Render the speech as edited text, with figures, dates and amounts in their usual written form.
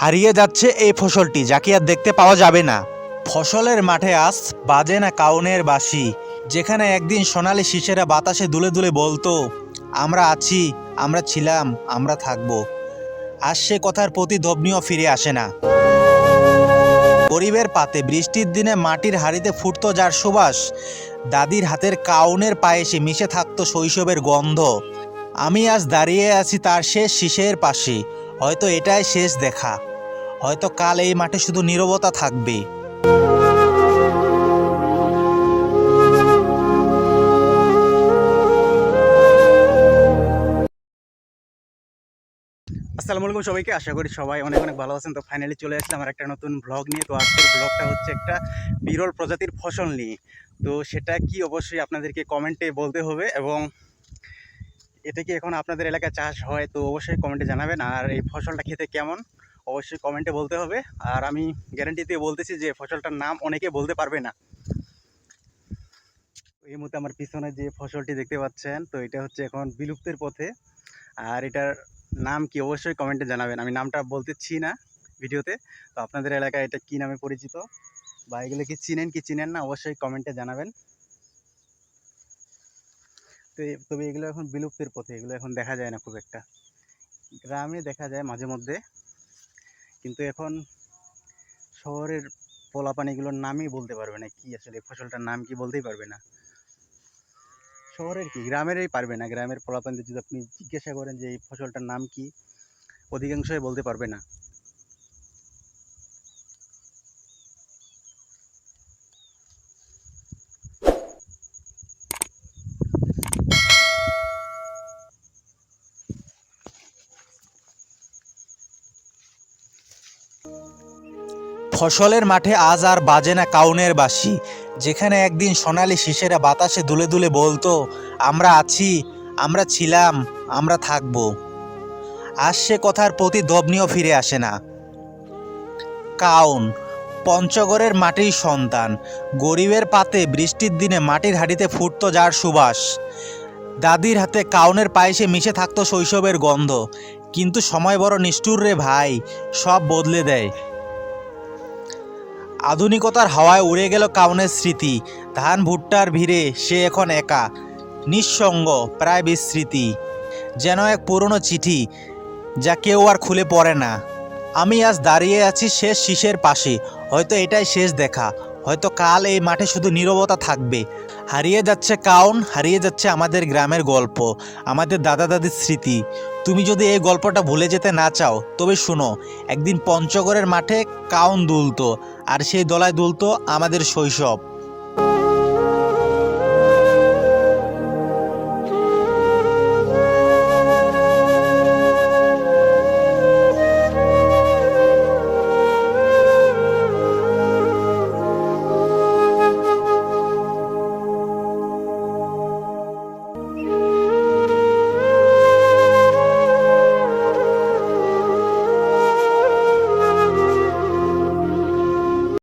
হারিয়ে যাচ্ছে এই ফসলটি, যাকে আর দেখতে পাওয়া যাবে না। ফসলের মাঠে আজ বাজে না কাউনের বাঁশি, যেখানে একদিন সোনালি শিশেরা বাতাসে দুলে দুলে বলতো, আমরা আছি, আমরা ছিলাম, আমরা থাকবো। আজ সে কথার প্রতিধ্বনিও ফিরে আসে না। গরিবের পাতে বৃষ্টির দিনে মাটির হাঁড়িতে ফুটতো যার সুবাস, দাদির হাতের কাউনের পায়েসে মিশে থাকতো শৈশবের গন্ধ। আমি আজ দাঁড়িয়ে আছি তার শেষ শিশের পাশে। হয়তো এটাই শেষ দেখা, হয়তো কাল এই মাঠে শুধু নীরবতা থাকবে। আসসালামু আলাইকুম সবাইকে, আশা করি সবাই অনেক অনেক ভালো আছেন। তো ফাইনালি চলে আসলাম আমার একটা নতুন ব্লগ নিয়ে। তো আজকের ব্লগটা হচ্ছে একটা বিরল প্রজাতির ফসল নিয়ে। তো সেটা কি অবশ্যই আপনাদেরকে কমেন্টে বলতে হবে, এবং এটা কি এখন আপনাদের এলাকায় চাষ হয় তো অবশ্যই কমেন্টে জানাবেন। আর এই ফসলটা খেতে কেমন অবশ্যই কমেন্টে বলতে হবে। আর আমি গ্যারান্টি দিয়ে বলতেছি যে ফসলটার নাম অনেকে বলতে পারবে না। এই মুহূর্তে আমার পিছনে যে ফসলটি দেখতে পাচ্ছেন, তো এটা হচ্ছে এখন বিলুপ্তের পথে। আর এটার নাম কি অবশ্যই কমেন্টে জানাবেন। আমি নামটা বলতেছি না ভিডিওতে। তো আপনাদের এলাকায় এটা কি নামে পরিচিত, বা এগুলো কি চিনেন কি চিনেন না অবশ্যই কমেন্টে জানাবেন। তো তবে এগুলো এখন বিলুপ্তের পথে, এগুলো এখন দেখা যায় না খুব একটা। গ্রামে দেখা যায় মাঝে মধ্যে, কিন্তু এখন শহরের পোলাপান এগুলোর নামই বলতে পারবে না, কি আসলে ফসলটার নাম কি বলতেই পারবে না। শহরের কি গ্রামেরই পারবে না, গ্রামের পোলাপানদের যদি আপনি জিজ্ঞাসা করেন যে এই ফসলটার নাম কি, অধিকাংশই বলতে পারবে না। ফসলের মাঠে আজ আর বাজে না কাউনের বাঁশি, যেখানে একদিন সোনালি শিশেরা বাতাসে দুলে দুলে বলতো, আমরা আছি, আমরা ছিলাম, আমরা থাকবো। আজ সে কথার প্রতিধ্বনিও ফিরে আসে না। কাউন পঞ্চগড়ের মাটির সন্তান, গরিবের পাতে বৃষ্টির দিনে মাটির হাঁড়িতে ফুটতো যার সুবাস, দাদির হাতে কাউনের পায়েসে মিশে থাকতো শৈশবের গন্ধ। কিন্তু সময় বড় নিষ্ঠুর রে ভাই, সব বদলে দেয়। আধুনিকতার হাওয়ায় উড়ে গেল কাউনের স্মৃতি। ধান ভুট্টার ভিড়ে সে এখন একা, নিঃসঙ্গ, প্রায় বিস্মৃতি, যেন এক পুরনো চিঠি যা কেউ আর খুলে পড়ে না। আমি আজ দাঁড়িয়ে আছি শেষ শীষের পাশে, হয়তো এটাই শেষ দেখা, হয়তো কাল এই মাঠে শুধু নীরবতা থাকবে। হারিয়ে যাচ্ছে কাউন, হারিয়ে যাচ্ছে আমাদের গ্রামের গল্প, আমাদের দাদা দাদির স্মৃতি। তুমি যদি এই গল্পটা ভুলে যেতে না চাও তবে শুনো, একদিন পঞ্চগড়ের মাঠে কাউন দুলতো, আর সেই দলায় দুলতো আমাদের শৈশব।